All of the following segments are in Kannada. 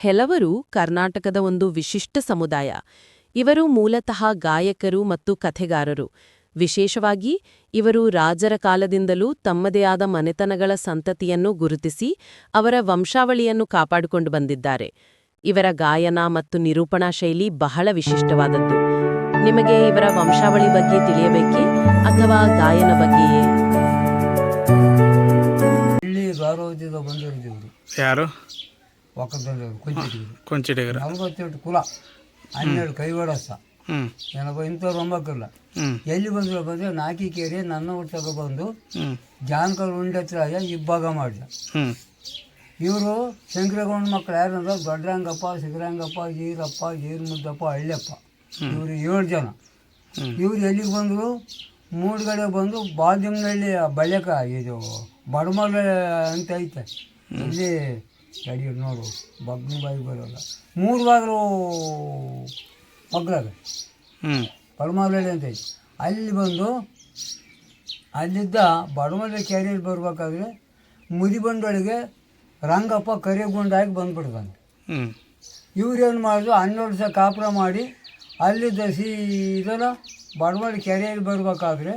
ಹೆಲವರು ಕರ್ನಾಟಕದ ಒಂದು ವಿಶಿಷ್ಟ ಸಮುದಾಯ. ಇವರು ಮೂಲತಃ ಗಾಯಕರು ಮತ್ತು ಕಥೆಗಾರರು. ವಿಶೇಷವಾಗಿ ಇವರು ರಾಜರ ಕಾಲದಿಂದಲೂ ತಮ್ಮದೇ ಆದ ಮನೆತನಗಳ ಸಂತತಿಯನ್ನು ಗುರುತಿಸಿ ಅವರ ವಂಶಾವಳಿಯನ್ನು ಕಾಪಾಡಿಕೊಂಡು ಬಂದಿದ್ದಾರೆ. ಇವರ ಗಾಯನ ಮತ್ತು ನಿರೂಪಣಾ ಶೈಲಿ ಬಹಳ ವಿಶಿಷ್ಟವಾದದ್ದು. ನಿಮಗೆ ಇವರ ವಂಶಾವಳಿ ಬಗ್ಗೆ ತಿಳಿಯಬೇಕೇ ಅಥವಾ ಗಾಯನ ಬಗ್ಗೆಯೇ? ಇಲ್ಲಿ ಗೌರವದಿಂದ ಬಂದಿರೋದಿವರು ಯಾರು? ಒಕ್ಕದವರು ಕೊಂಚಿಡಿಗರು 48 ಕುಲ 12 ಕೈವಾಡಸ್ಥ ಏನಪ್ಪ ಇಂಥವ್ರು ಒಂಬಕ್ಕಲ್ಲ. ಎಲ್ಲಿ ಬಂದ್ರು ಬಂದರೆ ನಾಕಿಕೇರಿ ನನ್ನ ಊರು ತಗೊಬಂದು ಜಾನಕಲ್ ಉಂಡೆತ್ರಾಯ ಇಬ್ಬಾಗ ಮಾಡಿದ. ಇವರು ಶಂಕರಗೌಡ ಮಕ್ಕಳು ಯಾರಂದ್ರೆ ದೊಡ್ಡರಂಗಪ್ಪ, ಸಿಗರಂಗಪ್ಪ, ಈರಪ್ಪ, ಈರ್ಮುದ್ದಪ್ಪ, ಹಳ್ಳಿಯಪ್ಪ. ಇವರು 7 ಜನ. ಇವ್ರು ಎಲ್ಲಿಗೆ ಬಂದರು? ಮೂಡುಗಡೆ ಬಂದು ಬಾಲ್ಯಂಗನಹಳ್ಳಿ ಬಳ್ಯಕ ಇದು ಬಡಮಲೆ ಅಂತ ಐತೆ. ಇಲ್ಲಿ ತಡಿ ನೋಡು, ಬಗ್ನ ಬಾಯಿ ಬರೋಲ್ಲ. 3 ಬಾಗಿಲು ಮಗ್ಳಾಗ ಬಡಮಲಹಳ್ಳಿ ಅಂತ ಐತೆ. ಅಲ್ಲಿ ಬಂದು ಅಲ್ಲಿದ್ದ ಬಡಮಲೆ ಕೆರೆಯಲ್ಲಿ ಬರ್ಬೇಕಾದ್ರೆ ಮುದಿಬಂಡೊಳಗೆ ರಂಗಪ್ಪ ಕರಿಗುಂಡಾಗಿ ಬಂದ್ಬಿಡ್ತಾನೆ. ಇವ್ರೇನು ಮಾಡಿದ್ರು 12 ವರ್ಷ ಕಾಪುರ ಮಾಡಿ ಅಲ್ಲಿದ್ದ ಇದೆಲ್ಲ ಬಡಮಲೆ ಕೆರೆಯಲ್ಲಿ ಬರಬೇಕಾದ್ರೆ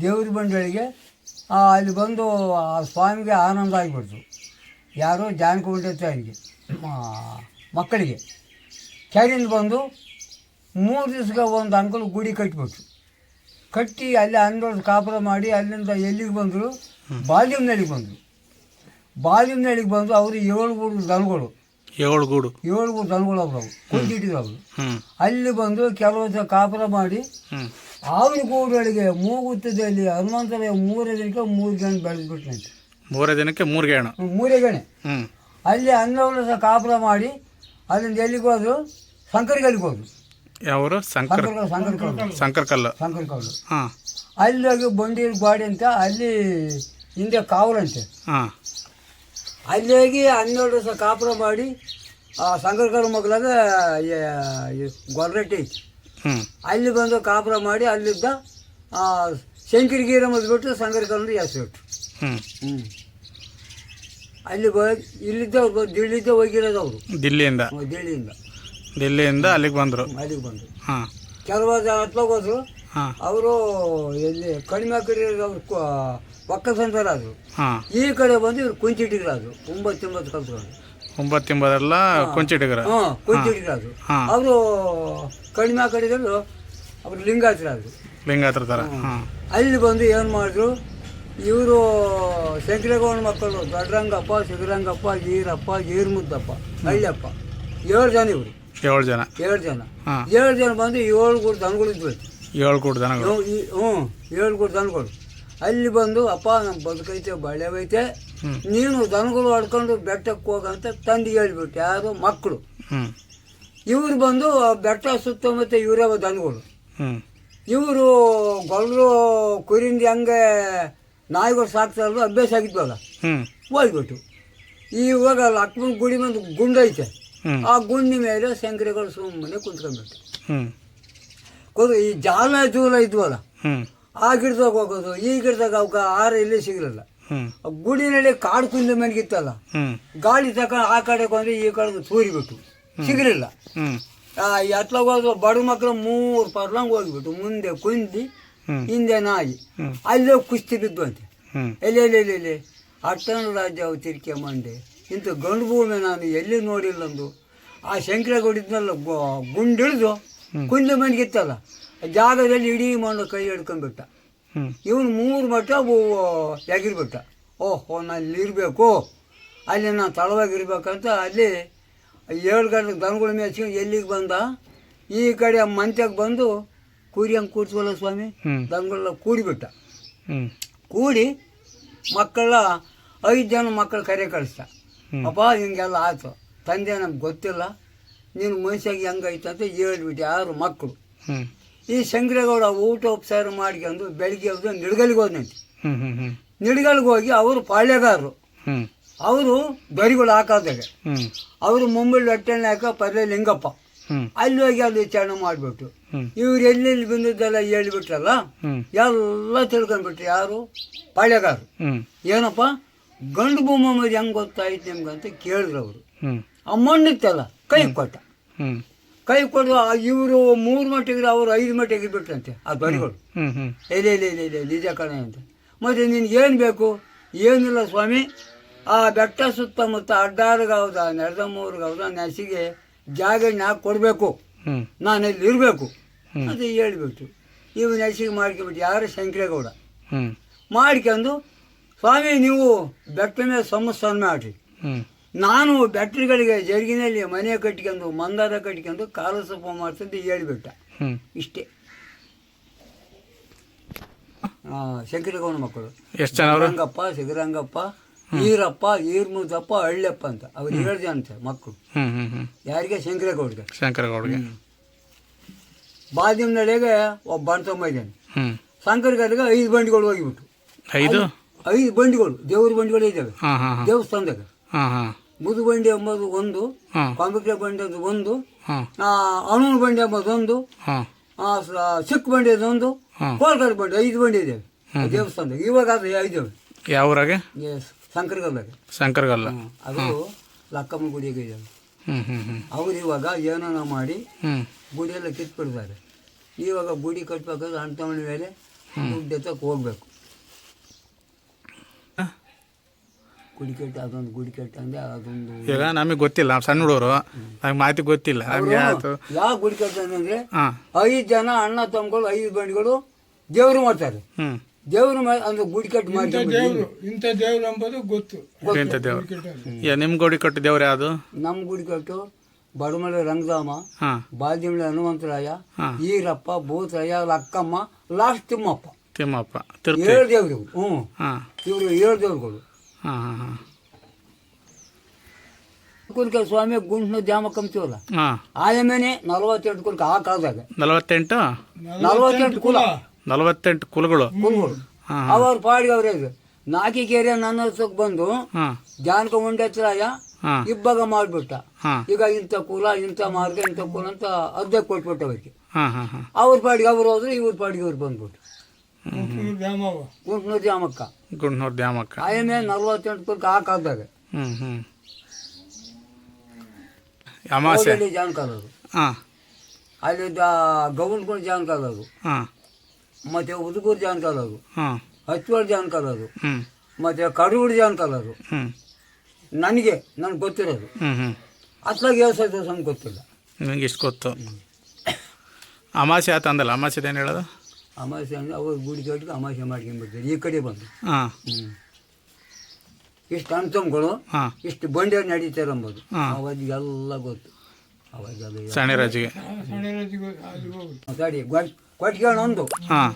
ದೇವ್ರ ಬಂಡಳಿಗೆ ಅಲ್ಲಿ ಬಂದು ಆ ಸ್ವಾಮಿಗೆ ಆನಂದ ಆಗಿಬಿಡ್ತು. ಯಾರೋ ಜಾನಕ ಉಂಡೆತ್ತಾಯಿಗೆ ಮಕ್ಕಳಿಗೆ ಕೆರೆಯಿಂದ ಬಂದು 3 ದಿವ್ಸಕ್ಕೆ ಒಂದು ಅಂಕಲ್ ಗುಡಿ ಕಟ್ಟಿಬಿಟ್ರು. ಕಟ್ಟಿ ಅಲ್ಲಿ 12 ವರ್ಷ ಕಾಪುರ ಮಾಡಿ ಅಲ್ಲಿಂದ ಎಲ್ಲಿಗೆ ಬಂದರು? ಬಾಲ್ಯಂನಳ್ಳಿಗೆ ಬಂದರು. ಬಾಲ್ಯಂನಳ್ಳಿಗೆ ಬಂದು ಅವರು 7 ಗೂಡು ದನಗಳು 7 ಗೂಡು ದನಗಳು ಅವರು ಕುಂಚಿಟ್ಟಿದ್ರು ಅವರು. ಅಲ್ಲಿ ಬಂದು ಕೆಲವು ವರ್ಷ ಕಾಪುರ ಮಾಡಿ ಅವ್ರ ಗೂಡೊಳಗೆ ಮೂಗುತ್ತದಲ್ಲಿ ಹನುಮಂತರ 3 ದಿನಕ್ಕೆ 3 ಗಣೆ ಬೆಳೆದ್ಬಿಟ್ನಂತೆ. 3 ದಿನಕ್ಕೆ 3 ಗಣೆ. 3 ಗಣೆ. ಅಲ್ಲಿ 12 ವರ್ಷ ಕಾಪುರ ಮಾಡಿ ಅಲ್ಲಿಂದ ಎಲ್ಲಿಗೆ ಹೋದ್ರು? ಶಂಕರಗಲ್ಲಿಗೆ ಹೋದ್ರು. ಯಾವರು? ಶಂಕರಕಲ್ಲು. ಅಲ್ಲಿ ಹೋಗಿ ಬಂಡೀರ್ ಗಾಡಿ ಅಂತ ಅಲ್ಲಿ ಹಿಂದೆ ಕಾವಲಂತೆ. ಅಲ್ಲಿ ಹೋಗಿ 12 ವರ್ಷ ಕಾಪುರ ಮಾಡಿ ಆ ಶಂಕರಕಲ್ಲು ಮಗಲಾಗ ಗೊರ್ರೆಟ್ಟಿ ಐತಿ. ಅಲ್ಲಿ ಬಂದು ಕಾಪುರ ಮಾಡಿ ಅಲ್ಲಿದ್ದ ಶಂಕರಗಿರಿ ಮದ್ಬಿಟ್ಟು ಶಂಕರಕಲ್ಲು ಹೆಸರಿಟ್ಟು. ಅಲ್ಲಿ ಇಲ್ಲಿದ್ದವ್ರು ದಿಲ್ಲಿದ್ದ ಹೋಗಿರೋದು ಅವರು. ದಿಲ್ಲಿಯಿಂದ ಅಲ್ಲಿಗೆ ಬಂದರು. ಕೆಲವು ಹತ್ಲಾಗ ಹೋದ್ರು. ಅವರು ಎಲ್ಲಿ ಕಡಿಮೆ ಕಡೆ ಒಕ್ಕಸಂತರಾದ್ರು. ಈ ಕಡೆ ಬಂದು ಇವ್ರು ಕುಂಚಿಟಿಗರಾದ್ರು. 9 ಕಲ್ತ್ರು. 9 ಕುಂಚಿಟಿಗರ. ಕುಂಚಿಟಿಗರಾದ್ರು. ಅವರು ಕಡಿಮೆ ಕಡೆಗಳು ಅವರು ಲಿಂಗಾಯತರಾದ್ರು. ಥರ. ಅಲ್ಲಿ ಬಂದು ಏನು ಮಾಡಿದ್ರು? ಇವರು ಶಂಕರಗೌಡ ಮಕ್ಕಳು ದೊಡ್ಡರಂಗಪ್ಪ, ಸಿಗರಂಗಪ್ಪ, ಈರಪ್ಪ, ಈರ್ಮುದ್ದಪ್ಪ, ಹಳ್ಳಿಯಪ್ಪ 7 ಜನ ಇವರು. 7 ಜನ. 7 ಜನ ಬಂದು 7 ಗೂಡು ದನಗಳು ಇದ್ವು. 7 ಗೂಡು ದನಗಳು. 7 ಗೂಡು ದನಗಳು. ಅಲ್ಲಿ ಬಂದು ಅಪ್ಪ ನಮ್ಮ ಬದುಕೈತೆ ಬಳ್ಳೆವೈತೆ, ನೀನು ದನಗಳು ಹೊಡ್ಕೊಂಡು ಬೆಟ್ಟಕ್ಕೆ ಹೋಗಂತ ತಂದಿಗೆ ಹೇಳ್ಬಿಟ್ಟು ಯಾರು ಮಕ್ಕಳು. ಇವ್ರು ಬಂದು ಬೆಟ್ಟ ಸುತ್ತಮುತ್ತ ಇವರೇ ದನಗಳು. ಇವರು ಗೊಲ್ಲರು ಕುರಿಂದ ಹಂಗೆ ನಾಯಿಗಳು ಸಾಕ್ತಾರಲ್ಲ ಅಭ್ಯಾಸ ಆಗಿದ್ವಲ್ಲ, ಹೋಗ್ಬಿಟ್ಟು ಇವಾಗ ಲಕ್ಷ್ಮಣ ಗುಡಿ ಬಂದು ಗುಂಡು ಐತೆ. ಆ ಗುಂಡಿ ಮೇಲೆ ಶಂಕರಗಳು ಸುಮ್ಮನೆ ಕುಂತ್ಕೊಂಡ್ಬಿಟ್ಟು ಈ ಜಾಲ ಜೂಲ ಇದ್ವಲ್ಲ ಆ ಗಿಡದಾಗ ಹೋಗೋದು, ಈ ಗಿಡದಾಗ ಅವಕ್ಕೆ ಆಹಾರ ಇಲ್ಲಿ ಸಿಗಲಿಲ್ಲ. ಗುಡಿನಲ್ಲಿ ಕಾಡು ಕುಂದ ಮನೆಗಿತ್ತಲ್ಲ, ಗಾಳಿ ತಕೊಂಡು ಆ ಕಡೆ ಬಂದ್ರೆ ಈ ಕಡೆ ತೂರಿಬಿಟ್ಟು ಸಿಗಲಿಲ್ಲ. ಎತ್ಲಾಗ ಹೋದ್ರು ಬಡ ಮಕ್ಕಳು 3 ಪರ್ಲಂಗ್ ಹೋಗ್ಬಿಟ್ಟು ಮುಂದೆ ಕುಂದಿ ಹಿಂದೆ ನಾಯಿ ಅಲ್ಲೇ ಕುಸ್ತಿ ಬಿದ್ದುವಂತೆ. ಎಲ್ಲೆಲ್ಲಿ ಅಟ್ಟಣ ರಾಜ್ಯ ಅವು ತಿರ್ಕೆ ಮಂಡೆ ಇಂಥ ಗಂಡು ಭೂಮಿ ನಾನು ಎಲ್ಲಿ ನೋಡಿಲ್ಲಂದು. ಆ ಶಂಕರಗೌಡಿದ್ನಲ್ಲ ಗುಂಡಿಳಿದು ಕುಂದ ಮನೆಗಿತ್ತಲ್ಲ ಜಾಗದಲ್ಲಿ ಇಡೀ ಮಣ್ಣು ಕೈ ಹಿಡ್ಕೊಂಡ್ಬಿಟ್ಟ. ಇವನು 3 ಮಟ್ಟ ಎಗಿರ್ಬಿಟ್ಟ. ಓಹೋ ನಾನು ಇಲ್ಲಿರಬೇಕು, ಅಲ್ಲಿ ನಾನು ತಳವಾಗಿರ್ಬೇಕಂತ ಅಲ್ಲಿ 7 ಗಂಟೆಗೆ ದನಗಳ ಮೇಚ್ಕೊಂಡು ಎಲ್ಲಿಗೆ ಬಂದ? ಈ ಕಡೆ ಮಂತ್ಯಕ್ಕೆ ಬಂದು ಕೂರಿಯಂಗೆ ಕೂರ್ಸ್ವಲ್ಲ ಸ್ವಾಮಿ, ದನಗಳೆಲ್ಲ ಕೂಡಿಬಿಟ್ಟ. ಕೂಡಿ ಮಕ್ಕಳ 5 ಜನ ಮಕ್ಕಳು ಕರೆ ಕಳಿಸ್ತ. ಅಪ್ಪ ಹಿಂಗೆಲ್ಲ ಆಯ್ತು ತಂದೆ ನಮ್ಗೆ ಗೊತ್ತಿಲ್ಲ, ನೀನು ಮನುಷ್ಯಾಗಿ ಹೆಂಗೈತೆ ಅಂತ ಹೇಳ್ಬಿಟ್ಟು ಯಾರು ಮಕ್ಕಳು. ಈ ಶಂಕರಗೌಡ ಊಟ ಉಪಚಾರ ಮಾಡ್ಕೊಂಡು ಬೆಳಿಗ್ಗೆ ಹೋದ್ರೆ ನಿಡ್ಗಲಿಗೆ ಹೋದಂತೆ. ನಿಡ್ಗಲಿಗೆ ಹೋಗಿ ಅವರು ಪಾಳ್ಯಗಾರರು, ಅವರು ದರಿಗಳು ಹಾಕೋದಾಗ ಅವರು ಮುಂಬೈ ಹೊಟ್ಟೆಣ್ಣೆ ಹಾಕ ಪರ್ಲೆ ಲಿಂಗಪ್ಪ. ಅಲ್ಲಿ ಹೋಗಿ ಅಲ್ಲಿ ವಿಚಾರಣೆ ಮಾಡಿಬಿಟ್ಟು ಇವ್ರು ಎಲ್ಲೆಲ್ಲಿ ಬಂದಿದ್ದೆಲ್ಲ ಹೇಳ್ಬಿಟ್ರಲ್ಲ ಎಲ್ಲ ತಿಳ್ಕೊಂಡ್ಬಿಟ್ರು. ಯಾರು? ಪಾಳ್ಯಗಾರರು. ಏನಪ್ಪ ಗಂಡು ಭೂಮ ಮರಿ ಹೆಂಗೆ ಗೊತ್ತಾಯ್ತು ನಿಮ್ಗೆ ಅಂತ ಕೇಳಿದ್ರು ಅವರು. ಆ ಮಣ್ಣಿತ್ತಲ್ಲ ಕೈ ಕೊಟ್ಟ. ಹ್ಞೂ ಕೈ ಕೊಡು ಇವರು 3 ಮಟ್ಟಿಗೆ ಅವರು 5 ಮಟ್ಟಿಗೆ ಬಿಟ್ಟಂತೆ ಆ ದೊರೆಗಳು. ಹ್ಞೂ ಹ್ಞೂ ಇಲ್ಲ ನಿಜ ಕಣೆ ಅಂತ. ಮತ್ತು ನಿನಗೇನು ಬೇಕು? ಏನಿಲ್ಲ ಸ್ವಾಮಿ, ಆ ಬೆಟ್ಟ ಸುತ್ತಮುತ್ತ ಅಡ್ಡಾರ್ಗಾವ್ದ ನೆರೆದಮ್ಮವ್ರಿಗಾವ್ದ ನೆಸಿಗೆ ಜಾಗ ನಾಲ್ಕು ಕೊಡಬೇಕು, ಹ್ಞೂ ನಾನು ಇಲ್ಲಿ ಇರಬೇಕು ಅಂತ ಹೇಳ್ಬಿಟ್ಟು ಇವು ನೆಸಿಗೆ ಮಾಡ್ಕೊಬಿಟ್ಟು ಯಾರು ಶಂಕರೇಗೌಡ ಹ್ಞೂ ಮಾಡ್ಕೊಂಡು, ಸ್ವಾಮಿ ನೀವು ಬೆಟ್ಟ ಮೇಲೆ ಸಂಸ್ಥಾನ ಮಾಡಿರಿ, ಹ್ಞೂ ನಾನು ಬೆಟ್ಟಗಳಿಗೆ ಜರುಗಿನಲ್ಲಿ ಮನೆ ಕಟ್ಕೊಂಡು ಮಂದಾರ ಕಟ್ಕೊಂಡು ಕಾಲಸಪ್ಪ ಮಾಡ್ತಂದು ಹೇಳ್ಬಿಟ್ಟ. ಹ್ಞೂ ಇಷ್ಟೇ ಶಂಕರೇಗೌಡ ಮಕ್ಕಳು. ಎಷ್ಟು ಜನ ಅವರು? ರಂಗಪ್ಪ, ಸಿಗರಂಗಪ್ಪ, ಈರಪ್ಪ, ಈರ್ಮುದಪ್ಪ, ಹಳ್ಳೆಪ್ಪ ಅಂತ ಅವ್ರು 7 ಜನ ಅಂತ ಮಕ್ಕಳು. ಹ್ಞೂ ಹ್ಞೂ ಹ್ಞೂ ಯಾರಿಗೆ? ಶಂಕರೇಗೌಡಗೆ. ಶಂಕರಗೌಡ್ಗೆ. ಬಾದಿಮ್ ನಡೆಗೆ ಒಬ್ಬ ಬಣ್ತಮ್ಮ ಇದ್ದಾನೆ. ಹ್ಞೂ ಶಂಕರಗೌಡಗೆ 5 ಬಂಡಿಗಳು ಹೋಗಿಬಿಟ್ಟು. 5 ಬಂಡಿಗಳು ದೇವ್ರ ಬಂಡಿಗಳು ಇದ್ದಾವೆ ಹಾಂ ಹಾಂ ಹಾಂ ದೇವಸ್ಥಾನದಾಗ. ಹಾಂ ಹಾಂ ಮುದು ಬಂಡಿ ಎಂಬುದು ಒಂದು, ಹಾಂ ಕಾಂಬಿಕ್ರೆ ಬಂಡಿ ಅದು ಒಂದು, ಹಾಂ ಅಣೂರು ಬಂಡಿ ಎಂಬುದು ಒಂದು, ಹಾಂ ಚಿಕ್ಕ ಬಂಡಿ ಅದೊಂದು, ಹಾಂ ಕೋಲ್ಕರ್ ಬಂಡಿ 5 ಬಂಡಿ ಇದ್ದಾವೆ ದೇವಸ್ಥಾನದಾಗ. ಇವಾಗ ಅದು 5 ಯಾವ ಊರಾಗೆ? ಶಂಕರಗೌಡಗೆ. ಶಂಕರಗಲ್ಲ. ಅದು ಲಕ್ಕಮ್ಮ ಗುಡಿಗೆ ಇದ್ದಾವೆ. ಹ್ಞೂ ಹ್ಞೂ ಹ್ಞೂ ಅವ್ರು ಇವಾಗ ಏನೋ ಮಾಡಿ ಹ್ಞೂ ಗುಡಿಯೆಲ್ಲ ಕಿತ್ಬಿಡ್ತಾರೆ. ಇವಾಗ ಗುಡಿ ಕಟ್ಬೇಕಾದ್ರೆ ಅಣ್ತಮ್ಮನ ಮೇಲೆ ದುಡ್ಡು ಎತ್ತಕ್ಕೆ ಹೋಗ್ಬೇಕು. ಗುಡಿ ಕಟ್ಟ ಅದೊಂದು ಗುಡಿ ಕಟ್ಟ ಅಂದರೆ ಅದೊಂದು ಈಗ ನಮಗೆ ಗೊತ್ತಿಲ್ಲ, ನಾವು ಸಣ್ಣ ಹುಡುಗರು, ನಮಗೆ ಮಾಹಿತಿ ಗೊತ್ತಿಲ್ಲ. ನಮಗೆ ಆಯಿತು. ಯಾವ ಗುಡಿ ಕಟ್ಟ ಅಂದರೆ ಹಾಂ 5 ಜನ ಅಣ್ಣ ತಮ್ಮಗಳು 5 ಬಂಡಿಗಳು ದೇವರು ಮಾಡ್ತಾರೆ. ಹ್ಞೂ ದೇವ್ರ ಅಂದ್ರೆ ಗುಡಿ ಕಟ್ಟಿ ಮಾಡಿ ಇಂಥ ದೇವ್ರು ಎಂಬುದು ಗೊತ್ತು. ಎಂಥ ದೇವ್ರು? ನಿಮ್ಮ ಗೋಡಿ ಕಟ್ಟು ದೇವ್ರು ಯಾವುದು? ನಮ್ಮ ಗುಡಿ ಕಟ್ಟು ಬಡಮಳೆ ರಂಗಧಾಮ, ಹಾಂ ಬಾಲ್ಯಮಳೆ ಹನುಮಂತರಾಯ, ಹಾಂ ಈರಪ್ಪ, ಭೂತರಾಯ, ಲಕ್ಕಮ್ಮ, ಲಾಸ್ಟ್ ತಿಮ್ಮಪ್ಪ. ತಿಮ್ಮಪ್ಪ ತಿರುಪತಿ. 7 ದೇವ್ರು. ಹಾಂ ಇವರು 7 ದೇವ್ರುಗಳು. ಹಾಂ ಹಾಂ ಹಾಂ ಕುಲ್ಕ ಸ್ವಾಮಿ ಗುಂಡ್ನ ದ್ಯಾಮ ಕಂತೀವಲ್ಲ, ಹಾಂ ಆಯಮೇನೆ 48 ಕುಲ್ಕ ಆ ಕಾಲದಾಗ 48 48 ಕುಲ 48 ಕುಲಗಳು. ಕುಲ್ಗಳು. ಹಾಂ ಅವ್ರ ಪಾಡಿಗೆ ಅವ್ರೆ ನಾಕಿಕೆರೆ ನನ್ನ ಹತ್ರಕ್ಕೆ ಬಂದು ಹಾಂ ಜಾನಕ ಉಂಡೆತ್ರಾಯ ಹಾಂ ಇಬ್ಬಾಗ ಮಾಡ್ಬಿಟ್ಟ. ಹಾಂ ಈಗ ಇಂಥ ಕುಲ, ಇಂಥ ಮಾರ್ಗ, ಇಂಥ ಕುಲ ಅಂತ ಅರ್ಧ ಕೊಟ್ಬಿಟ್ಟ ಅವ್ರಿಗೆ. ಹಾಂ ಹಾಂ ಹಾಂ ಅವ್ರ ಪಾಡಿಗೆ ಅವ್ರು ಹೋದ್ರು, ಇವ್ರ ಪಾಡಿಗೆ ಅವ್ರು ಬಂದ್ಬಿಟ್ಟು ದ್ಯಾಮವ್ವ. ಗುಂಟ್ನೂರು ದ್ಯಾಮಕ್ಕ ಗುಂಡ್ನೂರು ದ್ಯಾಮಕ್ಕ. ಆಯಮೇ 48 ಕುಲ್ಕ ಆ ಕಾಲದಾಗ ಹ್ಞೂ ಹ್ಞೂ ಅಮಾಸೆ. ಜಾನಕಾಲದು ಹಾಂ ಅಲ್ಲಿದ್ದ ಗೌನ್ಕೊಂಡು ಜಾನಕಾಲದು, ಹಾಂ ಮತ್ತೆ ಉದುಗೂರು ಜಾನಕಾಲದು, ಹಾಂ ಹಚ್ಚುವಳು ಜಾನಕಾಲದು, ಹ್ಞೂ ಮತ್ತೆ ಕಡುಗುಡಿ ಜಾನಕಾಲದು. ಹ್ಞೂ ನನಗೆ ಗೊತ್ತಿರೋದು ಹ್ಞೂ ಹ್ಞೂ ಅತ್ಲಾಗ ಏಸು ದಿವಸ ಗೊತ್ತಿಲ್ಲ. ನಿಮಗೆ ಇಷ್ಟು ಗೊತ್ತು. ಅಮಾಸೆ ಆತ ಅಂದಲ್ಲ, ಅಮಾಸೆ ಏನು ಹೇಳೋದು? ಅಮಾಸೆ ಅಂದರೆ ಅವ್ರು ಗುಡಿ ಕಟ್ಟಿಗೆ ಅಮಾಸೆ ಮಾಡ್ಕೊಂಡ್ಬಿಡ್ತಾರೆ ಈ ಕಡೆ ಬಂದು. ಹಾಂ ಇಷ್ಟು ಅಣ್ತಮ್ಗಳು, ಹಾಂ ಇಷ್ಟು ಬಂಡಿಯವ್ರು ನಡೀತಾರೆ ಅಂಬೋದು ಹಾಂ. ಅವಾಗೆಲ್ಲ ಗೊತ್ತು. ಅವಾಗೆಲ್ಲ ಸಣ್ಣ ರಾಜಿಗೆ. ಸಣ್ಣ ರಾಜಿಗೆ ಅಲ್ಲಿ ಹೋಗುದು. ಮಾತಾಡಿ ಕೊಟ್ಟಿಗೆ ಒಂದು ಹಾಂ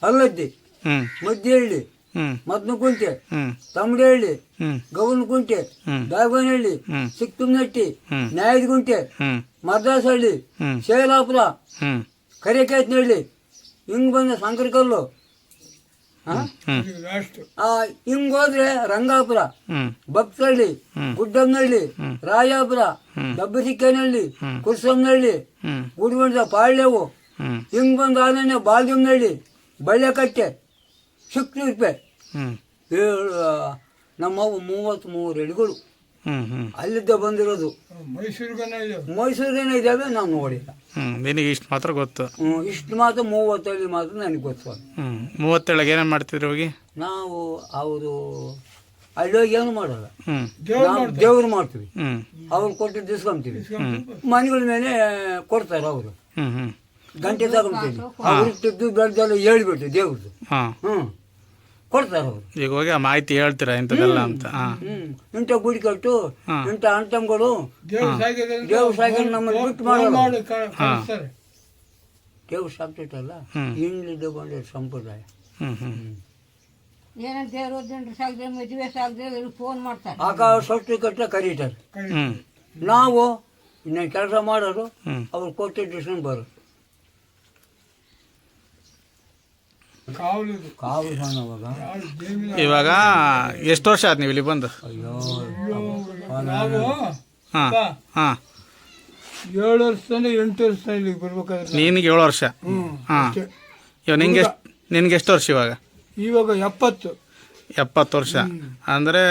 ಹಲ್ಲದ್ದಿ, ಹ್ಞೂ ಮದ್ದೆಹಳ್ಳಿ, ಹ್ಞೂ ಮದ್ನು ಕುಂಟೆ, ಹ್ಞೂ ತಮ್ಮಡಹಳ್ಳಿ, ಹ್ಞೂ ಗೌನ ಕುಂಟೆ, ಹ್ಞೂ ದಾಗನಹಳ್ಳಿ, ಹ್ಞೂ ಸಿಕ್ತುಮ್ನಟ್ಟಿ, ಹ್ಞೂ ನ್ಯಾಯದ ಗುಂಟೆ, ಹ್ಞೂ ಮರ್ದಾಸಹಳ್ಳಿ, ಹ್ಞೂ ಶೈಲಾಪುರ, ಹ್ಞೂ ಕರೆಕಾಯ್ತನಹಳ್ಳಿ, ಹಿಂಗೆ ಬಂದ ಶಂಕರಕಲ್ಲು, ಹ್ಞೂ ಇದು ಲಾಸ್ಟ್. ಹಿಂಗೆ ಹೋದ್ರೆ ರಂಗಾಪುರ, ಹ್ಞೂ ಭಕ್ತಹಳ್ಳಿ, ಹ್ಞೂ ಗುಡ್ಡಮ್ಮನಹಳ್ಳಿ, ಹ್ಮ್. ರಾಯಾಪುರ, ಹ್ಮ್. ದಬ್ಬಸಿಕ್ಕನಹಳ್ಳಿ, ಹ್ಮ್. ಕುರ್ಸಮ್ಮನಹಳ್ಳಿ, ಹ್ಞೂ ಗುಡಿಬಂದ ಪಾಳ್ಯವು, ಹ್ಞೂ ಹಿಂಗೆ ಬಂದು ಆನೆ ಬಾಲ್ಯಮ್ಮನಹಳ್ಳಿ, ಬಳ್ಳೆಕಟ್ಟೆ, ಶಿಕ್ತಿರ್ಪೆ, ಹ್ಞೂ ನಮ್ಮವು 33 ಎಡಿಗಳು ಹ್ಞೂ ಹ್ಞೂ ಅಲ್ಲಿದ್ದ ಬಂದಿರೋದು. ಮೈಸೂರಿಗನ ಇದೆ. ಮೈಸೂರಿನ ಇದ್ದಾವೆ, ನಾವು ನೋಡಿಲ್ಲ. ಹ್ಞೂ ನಿನಗೆ ಇಷ್ಟು ಮಾತ್ರ ಗೊತ್ತು. ಇಷ್ಟು ಮಾತ್ರ 30 ಮಾತ್ರ ನನಗೆ ಗೊತ್ತು. ಹ್ಞೂ 37 ಏನೇನು ಮಾಡ್ತಿದ್ರಿ ಹೋಗಿ? ನಾವು ಅವರು ಅಲ್ಲಿ ಹೋಗಿ ಏನು ಮಾಡಲ್ಲ, ಹ್ಞೂ ನಾವು ದೇವ್ರು ಮಾಡ್ತೀವಿ. ಹ್ಞೂ ಅವ್ರು ಕೊಟ್ಟು ಇಸ್ಕೊಂತೀವಿ. ಹ್ಞೂ ಮನೆಗಳ ಮೇಲೆ ಕೊಡ್ತಾರೆ ಅವರು. ಹ್ಞೂ ಹ್ಞೂ ಗಂಟೆ ತಗೊಂತೀವಿ, ಅವ್ರು ಇಟ್ಟಿದ್ದು ಬೆಳೆದೆಲ್ಲ ಹೇಳ್ಬಿಟ್ಟು ದೇವ್ರದ್ದು. ಹಾಂ ಕೊಡ್ತಾರೆ ಅವರು. ಈಗ ಹೋಗಿ ಆ ಮಾಹಿತಿ ಹೇಳ್ತೀರಾ ಇಂಥದ್ದೆಲ್ಲ ಅಂತ? ಹಾಂ ಇಂಥ ಗುಡಿ ಕಟ್ಟು, ಹಾಂ. ಇಂಥ ಅಣ್ತಮ್ಗಳು ದೇವ್ರು ಸಾಕಿದೆ ಅಂತ ದೇವ್ರು ಸಾಕಿ ನಮ್ಮನ್ನು ಬಿಟ್ಟು ಮಾಡಲ್ಲ. ಮಾಡಿ ಕಳಿಸ್ತಾರೆ. ದೇವ್ರು ಸಾಕ್ತಿತ್ತಲ್ಲ, ಹ್ಮ್. ಹಿಂದಿದ್ದ ಬಂದ ಸಂಪ್ರದಾಯ. ಹ್ಞೂ ಹ್ಞೂ ಏನಂತ ದೇವ್ರ ಜನರು ಸಾಕಿದ್ರೆ ಮದುವೆ ಸಾಕಿದ್ರೆ ಇವ್ರು ಫೋನ್ ಮಾಡ್ತಾರೆ. ಆಗ ಸೊಟ್ಟು ಕಟ್ಟ ಕರೀತಾರೆ. ಹ್ಞೂ ನಾವು ಇನ್ನೇನು ಕೆಲಸ ಮಾಡೋರು, ಹ್ಞೂ ಅವ್ರು ಕೊಟ್ಟು ಡಿಸ್ಕೌಂಟ್ ಬರೋದು. ಕಾವಲಿದು. ಕಾವು ಸಣ್ಣ ಅವಾಗ. ಯಾರು ದೇವಿನ ಇವಾಗ ಎಷ್ಟು ವರ್ಷ ಆಯ್ತು ನೀವು ಇಲ್ಲಿ ಬಂದು? ಅಯ್ಯೋ ನಾವು ಹಾಂ ಹಾಂ 7 ವರ್ಷದಿಂದ 8 ವರ್ಷ ಇಲ್ಲಿಗೆ ಬರ್ಬೇಕಾದ್ರೆ ನಿನಗೆ 7 ವರ್ಷ. ಹಾಂ ಇವಾಗ ನಿನ್ಗೆ ಎಷ್ಟು ವರ್ಷ ಇವಾಗ? ಇವಾಗ 70. 70 ವರ್ಷ ಅಂದರೆ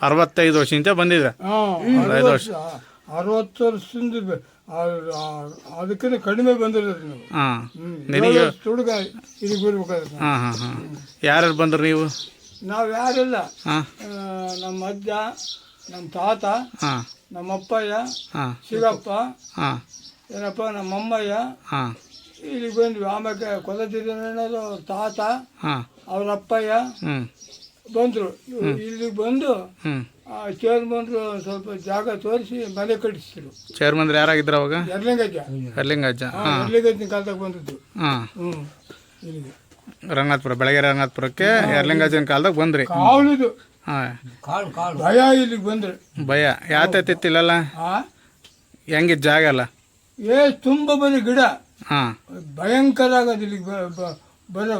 65 ವರ್ಷದಿಂದ ಬಂದಿದೆ. ಹಾಂ 60 ವರ್ಷದಿಂದ ಅದಕ್ಕಿಂತ ಕಡಿಮೆ ಬಂದಿರೋದು ನೀವು. ಹಾಂ ನಿನಗೆ ಹುಡುಗ ಇಲ್ಲಿಗೆ ಬರ್ಬೇಕಾದ್ರೆ ಹಾಂ ಹಾಂ ಹಾಂ ಯಾರ್ಯಾರು ಬಂದ್ರು ನೀವು? ನಾವು ಯಾರಿಲ್ಲ, ಹಾಂ ನಮ್ಮ ಅಜ್ಜ, ನಮ್ಮ ತಾತ, ಹಾಂ ನಮ್ಮ ಅಪ್ಪಯ್ಯ, ಹಾಂ ಸಿಗಪ್ಪ, ಹಾಂ ಏನಪ್ಪ ನಮ್ಮ ಅಮ್ಮಯ್ಯ ಹಾಂ ಇಲ್ಲಿಗೆ ಬಂದ್ವಿ. ಆಮೇಲೆ ಕೊಲತಿರೋದು ತಾತ, ಹಾಂ ಅವ್ರ ಅಪ್ಪಯ್ಯ ಹ್ಞೂ ಬಂದರು. ಇಲ್ಲಿಗೆ ಬಂದು ಹ್ಞೂ ಚೇರ್ಮನ್ರು ಸ್ವಲ್ಪ ಜಾಗ ತೋರಿಸಿ ಮನೆ ಕಟ್ಟಿಸಿದ್ರು. ಚೇರ್ಮನ್ ಯಾರಾಗಿದ್ರು ಅವಾಗ? ಎರ್ಲಿಂಗಜ್ಜ. ಎರ್ಲಿಂಗಜ್ಜ. ಹಾಂ ಎರ್ಲಿಂಗಜ್ಜನ ಕಾಲದಾಗ ಬಂದದ್ದು. ಹಾಂ ಇಲ್ಲಿಗೆ ರಂಗನಾಥಪುರ, ಬೆಳಗ್ಗೆ ರಂಗನಾಥಪುರಕ್ಕೆ ಎರ್ಲಿಂಗಜ್ಜನ ಕಾಲದಾಗ ಬಂದ್ರಿ. ಕಾವಲಿದು ಹಾಂ ಭಯ ಇಲ್ಲಿಗೆ ಬಂದ್ರೆ ಭಯ ಯಾತಿತ್ತಿಲ್ಲಲ್ಲ? ಹೆಂಗಿತ್ತು ಜಾಗ ಅಲ್ಲ? ತುಂಬ ಬರೀ ಗಿಡ, ಹಾಂ ಭಯಂಕರ ಆಗೋದು ಇಲ್ಲಿಗೆ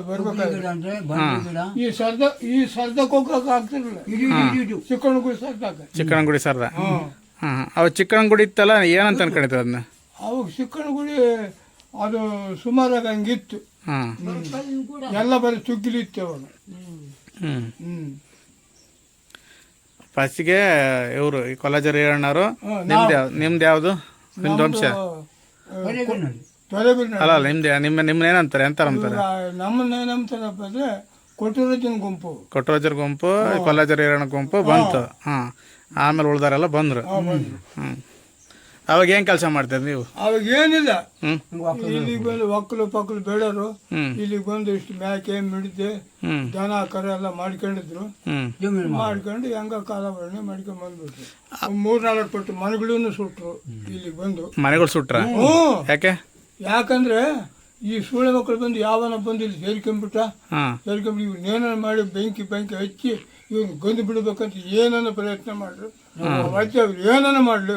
ಬರ್ಬೇಕಾದ್ರೆ. ಅಂದ್ರೆ ಬಂಡಿ ಗಿಡ ಈ ಸರ್ದಕ್ಕೆ ಹೋಗಕ್ಕೆ ಆಗ್ತಿರ್ಲಿಲ್ಲ. ಚಿಕ್ಕಣ್ಣಗುಡಿ ಸರ್ದಾಕ. ಚಿಕ್ಕಣ್ಣಗುಡಿ ಸರ್ದ. ಹಾಂ ಹಾಂ ಅವ ಚಿಕ್ಕಣ್ಣಗುಡಿ ಇತ್ತಲ್ಲ, ಏನಂತ ಅನ್ಕೊಂಡಿತ್ತು ಅದನ್ನ? ಅವಾಗ ಚಿಕ್ಕಣ್ಣಗುಡಿ ಅದು ಸುಮಾರಾಗಿ ಹಂಗಿತ್ತು. ಹಾಂ ಎಲ್ಲ ಬರೀ ಚುಗ್ಗಿಲಿತ್ತು ಅವಾಗ. ಹ್ಞೂ ಫಸ್ಟಿಗೆ ಇವರು ಕೊಲಾಜರಿ ಅಣ್ಣವರು. ನಿಮ್ದು ಯಾವುದು? ನಿಮ್ದು ವಂಶ ತೊರೆಬಿನ ಅಲ್ಲ ಅಲ್ಲ, ನಿಮ್ಮನ್ನ ಏನಂತಾರೆ, ಎಂತಾರ ಅಂತಾರೆ? ನಮ್ಮನ್ನ ಏನಂತಾರಪ್ಪ ಅಂದ್ರೆ ಕೊಟ್ಟೂರಜ್ಜನ ಗುಂಪು. ಕೊಟ್ಟರಾಜರ ಗುಂಪು, ಕೊಲಾಜರಿ ಅಣ್ಣ ಗುಂಪು ಬಂತು. ಹಾಂ ಆಮೇಲೆ ಉಳ್ದಾರೆಲ್ಲ ಬಂದರು. ಹ್ಞೂ ಅವಾಗ ಏನು ಕೆಲಸ ಮಾಡ್ತೀರಿ ನೀವು? ಅವಾಗ ಏನಿಲ್ಲ, ಹ್ಞೂ ಇಲ್ಲಿಗೆ ಬಂದು ಒಕ್ಕಲು ಪಕ್ಕಲು ಬೇಡರು ಹ್ಞೂ ಇಲ್ಲಿಗೆ ಬಂದು ಇಷ್ಟು ಮೇಕೆ ಮಿಡಿದೆ ಹ್ಞೂ ದನ ಕರ ಎಲ್ಲ ಮಾಡ್ಕೊಂಡಿದ್ರು. ಹ್ಞೂ ಮಾಡ್ಕೊಂಡು ಹೆಂಗ ಕಾಲವರಣೆ ಮಾಡ್ಕೊಂಡು ಬಂದ್ಬಿಟ್ರು. 3-4 ಪಟ್ಟು ಮನೆಗಳೂ ಸುಟ್ರು ಇಲ್ಲಿಗೆ ಬಂದು. ಮನೆಗಳು ಸುಟ್ರ? ಹ್ಞೂ ಯಾಕೆ? ಯಾಕಂದ್ರೆ ಈ ಸೂಳೆ ಮಕ್ಕಳು ಬಂದು ಯಾವನ ಬಂದು ಇಲ್ಲಿ ಸೇರ್ಕೊಂಡ್ಬಿಟ್ಟ. ಹಾಂ ಸೇರ್ಕೊಂಡ್ಬಿಟ್ಟು ಇವ್ರು ಏನಾರ ಮಾಡಿ ಬೆಂಕಿ ಹಚ್ಚಿ ಇವ್ನು ಗಂದು ಬಿಡ್ಬೇಕಂತ ಏನನ್ನ ಪ್ರಯತ್ನ ಮಾಡ್ರು. ಅಜ್ಜ ಅವ್ರು ಏನನ್ನ ಮಾಡ್ಲಿ,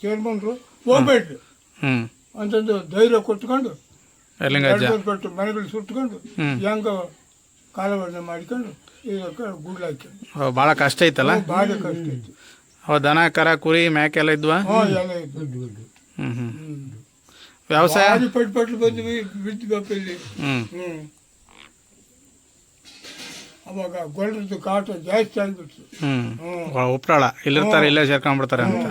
ಚೇರ್ಮನ್ರು ಹೋಗ್ಬೇಡ್ರಿ ಹ್ಞೂ ಅಂತಂದು ಧೈರ್ಯ ಕೊಟ್ಕೊಂಡು ಎರ್ಲಿಂಗಜ್ಜ. 2 ಪಟ್ಟು ಮನೆಗಳು ಸುಟ್ಕೊಂಡು ಹೆಂಗ ಕಾಲವರಣೆ ಮಾಡ್ಕೊಂಡು ಇದಕ್ಕೆ ಗುಡ್ಲಾಕಿ. ಭಾಳ ಕಷ್ಟ ಐತಲ್ಲ? ಭಾಳ ಕಷ್ಟ ಇತ್ತು. ಅವ ದನ ಕರ ಕುರಿ ಮೇಕೆ ಎಲ್ಲ ಇದ್ವಾ? ಎಲ್ಲ ಇತ್ತು. ಹ್ಞೂ ಹ್ಞೂ ವ್ಯವಸಾಯ? ಪಟ್ಟು ಬಂದ್ವಿ ಬಿದ್ದಿವಪ್ಪ ಇಲ್ಲಿ. ಹ್ಞೂ ಅವಾಗ ಗೊಳ್ಳರದ್ದು ಕಾಟ ಜಾಸ್ತಿ ಆಗ್ಬಿಡ್ತು. ಹ್ಞೂ ಉಪ್ರಾಳ ಇಲ್ಲಿರ್ತಾರೆ, ಇಲ್ಲೇ ಸೇರ್ಕೊಂಡ್ಬಿಡ್ತಾರೆ ಅಂತ.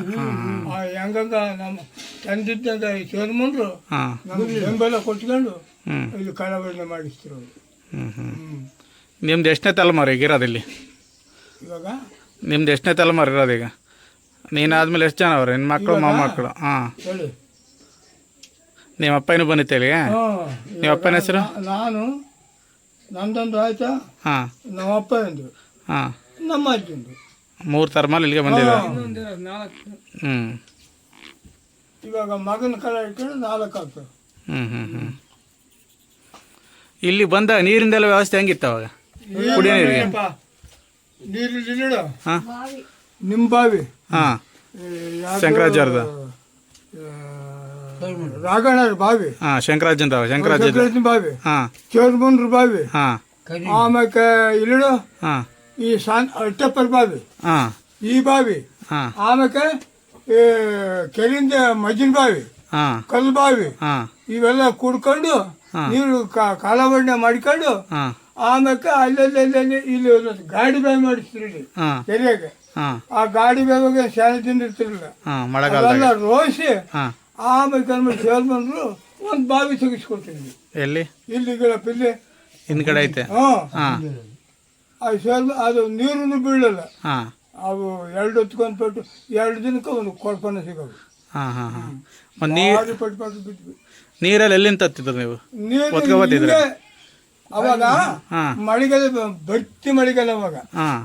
ಹೆಂಗಂಗ ನಮ್ಮ ತಂದಿದ್ದಂಗ ಈ ಚೇರ್ಮನ್ರು ಹಾಂ ನಮ್ಗೆ ಬೆಂಬಲ ಕೊಟ್ಕೊಂಡು ಹ್ಞೂ ಇಲ್ಲಿ ಕಾಲವರಣೆ ಮಾಡಿಸ್ತಿರು. ಹ್ಞೂ ಹ್ಞೂ ನಿಮ್ದು ಎಷ್ಟನೇ ತಲೆಮಾರು ಈಗ ಇರೋದು ಇಲ್ಲಿ? ಇವಾಗ ನಿಮ್ದು ಎಷ್ಟನೇ ತಲೆಮಾರು ಇರೋದು ಈಗ? ನೀನಾದ್ಮೇಲೆ ಎಷ್ಟು ಜನ ಅವ್ರು ನಿನ್ನ ಮಕ್ಕಳು ಮೊಮ್ಮಕ್ಕಳು? ಹಾಂ ಹೇಳಿ. ನಿಮ್ಮ ಅಪ್ಪನೂ ಬಂದಿತ್ತೆ ಇಲ್ಲಿಗೆ? ನಿಮ್ಮ ಅಪ್ಪನ ಹೆಸರು? ನಾನು ನಂದೊಂದು ಆಯ್ತಾ, ಹಾಂ ನಮ್ಮ ಅಪ್ಪ ಎಂದು, ಹಾಂ ನಮ್ಮ ಅಜ್ಜಂದು 3 ತಲೆಮಾರು ಇಲ್ಲಿಗೆ ಬಂದಿದೆ. ಹ್ಞೂ ಇವಾಗ ಮಗನ ಕಡೆ ಇಟ್ಕೊಂಡು 4 ಆಗ್ತವೆ. ಹ್ಞೂ ಇಲ್ಲಿ ಬಂದಾಗ ನೀರಿಂದೆಲ್ಲ ವ್ಯವಸ್ಥೆ ಹೆಂಗಿತ್ತು ಅವಾಗ? ಕುಡಿಯೋ ನೀರಿಗೆ? ನೀರಿಲ್ಲ. ಹಾಂ ನಿಮ್ಮ ಬಾವಿ, ಹಾಂ ಶಂಕರಾಚಾರ್ಯದ ರಾಘಣ್ಣರ ಬಾವಿ, ಹಾಂ ಶಂಕರಾಜಂತ ಶಂಕರಾಚಾರ್ಯ ಬಾವಿ, ಹಾಂ ಚೇರ್ಮನ್ರ ಬಾವಿ, ಹಾಂ ಆಮೇಲೆ ಇಲ್ಲಿಡು ಹಾಂ ಈ ಅಟ್ಟಪ್ಪರ ಬಾವಿ, ಹಾಂ ಈ ಬಾವಿ, ಹಾಂ ಆಮೇಲೆ ಕೆಲಿಂದ ಮಜ್ಜಿನ ಬಾವಿ, ಹಾಂ ಕಲ್ಲು ಬಾವಿ, ಹಾಂ ಇವೆಲ್ಲ ಕುಡ್ಕೊಂಡು ನೀರು ಕಾಲವರಣೆ ಮಾಡ್ಕೊಂಡು ಹಾಂ ಆಮೇಲೆ ಅಲ್ಲೆಲ್ಲೆಲ್ಲಿ ಇಲ್ಲಿ ಗಾಡಿ ಬಾವಿ ಮಾಡಿಸ್ತಿರಲಿ ಹಾಂ ಕೆರೆಯಾಗೆ. ಹಾಂ ಆ ಗಾಡಿ ಬಾವಿಗೆ ಶಾಲೆ ಇರ್ತಿರಲಿಲ್ಲ, ಹಾಂ ಮಳೆಗಾಲದಾಗ. ಅವೆಲ್ಲ ರೋಸಿ ಹಾಂ ಆಮೇಲೆ ಚೇರ್ಮನ್ರು ಒಂದು ಬಾವಿ ತೆಗಿಸ್ಕೊಟ್ಟಿದ್ವಿ ಎಲ್ಲಿ? ಇಲ್ಲಿಗಳಪ್ಪ ಇಲ್ಲಿ ಹಿಂದ್ಗಡೆ ಐತೆ? ಹಾಂ. ಹಾಂ ಅದು ನೀರನ್ನು ಬೀಳಲ್ಲ. ಹಾಂ ಅವು 2 ಹೊತ್ಕೊಂಡ್ ಪಟ್ಟು 2 ದಿನಕ್ಕೆ ಒಂದು ಕೊಳ್ಪನ ಸಿಗೋದು. ಹಾಂ ಹಾಂ ಹಾಂ ಮತ್ತು ನೀರು ಭಾರಿ ಪಟ್ಟು ಬಿದ್ವಿ. ನೀರಲ್ಲಿ ಎಲ್ಲಿಂದ ತತ್ತಿದ್ರು ನೀವು? ಒತ್ಕೊಬತ್ತಿದ್ರ? ಅವಾಗ ಹಾಂ ಮಳೆಗಾಲ ಬರ್ತಿ ಮಳೆಗಾಲ ಅವಾಗ ಹಾಂ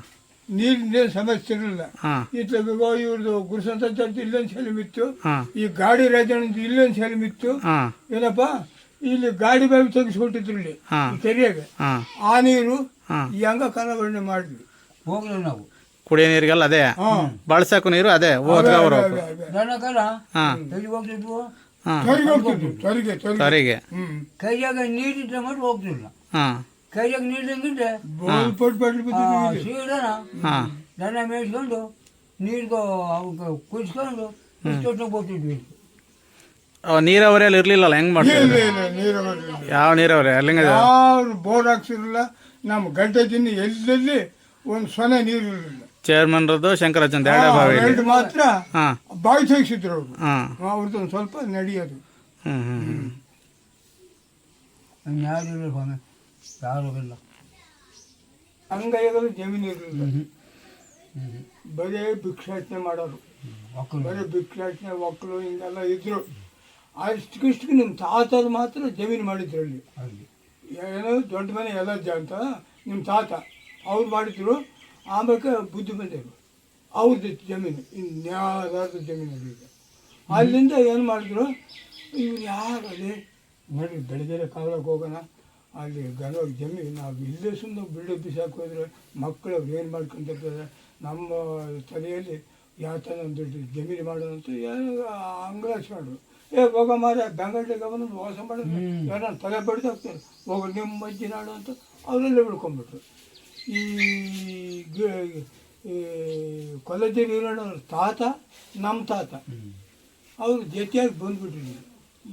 ನೀರಿನ ಸಮಸ್ಯೆ ಇರಲಿಲ್ಲ. ಹಾಂ ಇತ್ಲಾಗ ಇವ್ರದ್ದು ಗುರುಸಂತ ಚರ್ಚ್ ಇಲ್ಲೊಂದು ಸೆಲಮಿತ್ತು, ಹಾಂ ಈ ಗಾಡಿ ರಾಜಣ್ಣ ಇಲ್ಲೊಂದು ಸೆಲಮಿತ್ತು. ಹಾಂ ಏನಪ್ಪ ಇಲ್ಲಿ ಗಾಡಿ ಬಾವಿ ತೆಗಿಸ್ಕೊಟ್ಟಿದ್ರು ಇಲ್ಲಿ ಹಾಂ ಕೆರೆಯಾಗ. ಹಾಂ ಆ ನೀರು ಹಾಂ ಈ ಹಂಗ ಕಾಲವರಣೆ ಮಾಡಿದ್ವಿ. ಹೋಗ್ಲಿ ನಾವು ಕುಡಿಯೋ ನೀರಿಗೆಲ್ಲ ಅದೇ, ಬಳಸಕ್ಕೂ ನೀರು ಅದೇ ಓದ್ಕವ್ರು. ದನ ಕರ ಹಾಂ ಎಲ್ಲಿ ಹೋಗ್ತಿದ್ವು? ಹಾಂ ತೊರಿಗೆ ಹೋಗ್ತಿದ್ವಿ, ತೊರಿಗೆ. ಸರಿಗೆ. ಕೈಯಾಗ ನೀರಿಟ್ರೆ ಮಾಡಿ ಹೋಗ್ತಿಲ್ಲ. ಹಾಂ ಕೈಯಾಗ ನೀರಿಲ್ಲಂಗಿದ್ರೆ ಪಟ್ಟು ಬಿದ್ದಿದ್ವಿ. ಸೀಡನ ಹಾಂ ದನ ಮೇಯಿಸ್ಕೊಂಡು ನೀರ್ಗೆ ಅವಕ್ಕೆ ಕುದಿಸ್ಕೊಂಡು ಇಷ್ಟೊತ್ತಿಗೆ ಹೋಗ್ತಿದ್ವಿ. ಅವ ನೀರಾವರಿಯಲ್ಲಿ ಇರ್ಲಿಲ್ಲಲ್ಲ, ಹೆಂಗ್ ಮಾಡ್ತಾರೆ? ನೀರಾವರಿ ಯಾವ ನೀರಾವರಿ? ಅಲ್ಲಿಂಗ ಯಾರು ಬೋರ್ ಹಾಕ್ಸಿರಲಿಲ್ಲ. ನಮ್ಮ ಗಡ್ಡೆ ತಿನ್ನಿ ಎಲ್ಲೆಲ್ಲಿ ಒಂದು ಸೊನೆ ನೀರು ಇರಲಿಲ್ಲ. ಚೇರ್ಮನ್ರದ್ದು ಶಂಕರಾಜನ್ ಎರಡೇ ಬಾವಿ ಇಲ್ಲಿ. ಎರಡು ಮಾತ್ರ ಹಾಂ ಬಾವಿ ತೆಗಿಸಿದ್ರು ಅವರು. ಹಾಂ ಅವ್ರದ್ದು ಸ್ವಲ್ಪ ನಡೆಯೋದು. ಯಾರಿಲ್ಲ ಸ್ವಾಮಿ, ಯಾರು ಇಲ್ಲ. ಅಂಗೈಗಳು ಜಮೀನು ಇರಲಿಲ್ಲ, ಬರೀ ಭಿಕ್ಷಾಟನೆ ಮಾಡೋರು. ಬರೀ ಭಿಕ್ಷಾಟನೆ ಒಕ್ಕಲು ಹಿಂಗೆಲ್ಲ ಇದ್ರು. ಅಷ್ಟಕ್ಕಿಷ್ಟಕ್ಕೆ ನಿಮ್ಮ ತಾತರು ಮಾತ್ರ ಜಮೀನು ಮಾಡಿದ್ರು ಅಲ್ಲಿ. ಏನೋ ದೊಡ್ಡ ಮನೆ ಎಲ್ಲ ಅಂತ ನಿಮ್ಮ ತಾತ ಅವ್ರು ಮಾಡಿದ್ರು. ಆಮೇಲೆ ಬುದ್ಧಿ ಬಂದರು ಅವ್ರದ್ದು ಜಮೀನು, ಇನ್ಯಾವ್ದಾದ್ರು ಜಮೀನಲ್ಲಿ ಈಗ. ಅಲ್ಲಿಂದ ಏನು ಮಾಡಿದ್ರು, ಇವ್ರು ಯಾರಲ್ಲಿ ನೋಡಿ ಬೆಳಗ್ಗೆ ಕಾಲಕ್ಕೆ ಹೋಗೋಣ ಅಲ್ಲಿ ಗನವಾಗಿ ಜಮೀನು, ನಾವು ಇಲ್ಲೇ ಸುಮ್ಮನೆ ಬಿಲ್ಡು ಬಿಸಾಕಿ ಹೋದ್ರೆ ಮಕ್ಕಳು ಅವ್ರು ಏನು ಮಾಡ್ಕೊಂತಿರ್ತಾರೆ, ನಮ್ಮ ತಲೆಯಲ್ಲಿ ಯಾವ ಥರ ಒಂದು ಜಮೀನು ಮಾಡೋದಂತ ಏನು ಅಂಗ್ಲಾಸ್ ಮಾಡಿದ್ರು. ಹೋಗೋ ಮಾರ ಬೆಂಗಳೂರಿಗೆ ಅವನು ಮೋಸ ಮಾಡಿದ್ರು, ಏನೋ ತಲೆ ಬಡ್ದಾಗ್ತಾರೆ, ಹೋಗೋ ನಿಮ್ಮ ಅಜ್ಜಿ ನಾಡು ಅಂತ ಅವರೆಲ್ಲ ಬಿಡ್ಕೊಂಡ್ಬಿಟ್ರು. ಈ ಕೊಲ್ಲಜೇರಿ ಈರಣ್ಣವ್ರ ತಾತ ನಮ್ಮ ತಾತ ಅವರು ಜೊತೆಯಾಗಿ ಬಂದುಬಿಟ್ಟಿದ್ರು.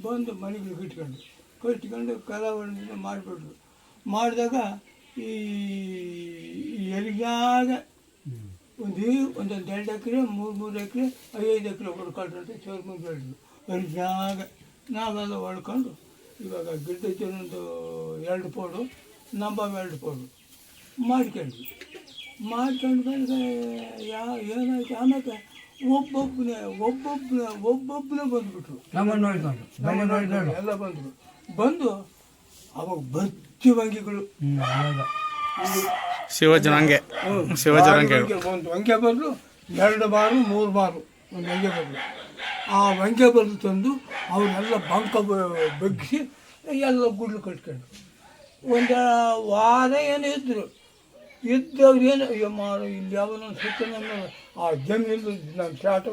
ಬಂದು ಮನೆಗಳಿಗೆ ಕಟ್ಕೊಂಡು ಕಲಾವಣೆ ಮಾಡಿಬಿಟ್ರು. ಮಾಡಿದಾಗ ಈ ಎಲ್ಲಿಗಾಗ ಒಂದೊಂದು 2 ಎಕರೆ 3 ಎಕರೆ 5 ಎಕರೆ ಹೊಡ್ಕೊಂಡ್ರೆ ಚೋರ್ಮಂದು ಹೇಳಿದ್ರು. ಎಲ್ಲಿಗಾಗ ನಾವೆಲ್ಲ ಹೊಡ್ಕೊಂಡು ಇವಾಗ ಗಿಡ್ಡಜ್ಜನೊಂದು 2 ಪೋಡು, ನಮ್ಮ 2 ಪೋಡು ಮಾಡ್ಕೊಂಡ್ವಿ. ಮಾಡ್ಕೊಂಡು ಏನಾಯ್ತು, ಆಮೇಲೆ ಒಬ್ಬೊಬ್ಬನೇ ಬಂದುಬಿಟ್ರು. ನಮ್ಮನ್ನು ನೋಡ್ಕೊಂಡು ಎಲ್ಲ ಬಂದು ಅವಾಗ ಭರ್ತಿ ವಂಗಿಗಳು. ಶಿವಜನಾಂಗೆ ಒಂದು ವಂಗೆ ಬರಲು 2 ಬಾರು 3 ಬಾರು ಒಂದು ವಂಗೆ ಬರಲು. ಆ ವಂಗೆ ಬರಲು ತಂದು ಅವನ್ನೆಲ್ಲ ಬಂಕ ಬಗ್ಗಿಸಿ ಎಲ್ಲ ಗುಡ್ಲು ಕಟ್ಕೊಂಡು ಒಂದು ವಾರ ಏನು ಇದ್ದವ್ರು ಏನು ಮಾಡು ಇಲ್ಲಿ ಯಾವನ ಸುತ್ತ ನಮ್ಮ ಆ ಜಮೀನು ನಮ್ಮ ಶಾಟ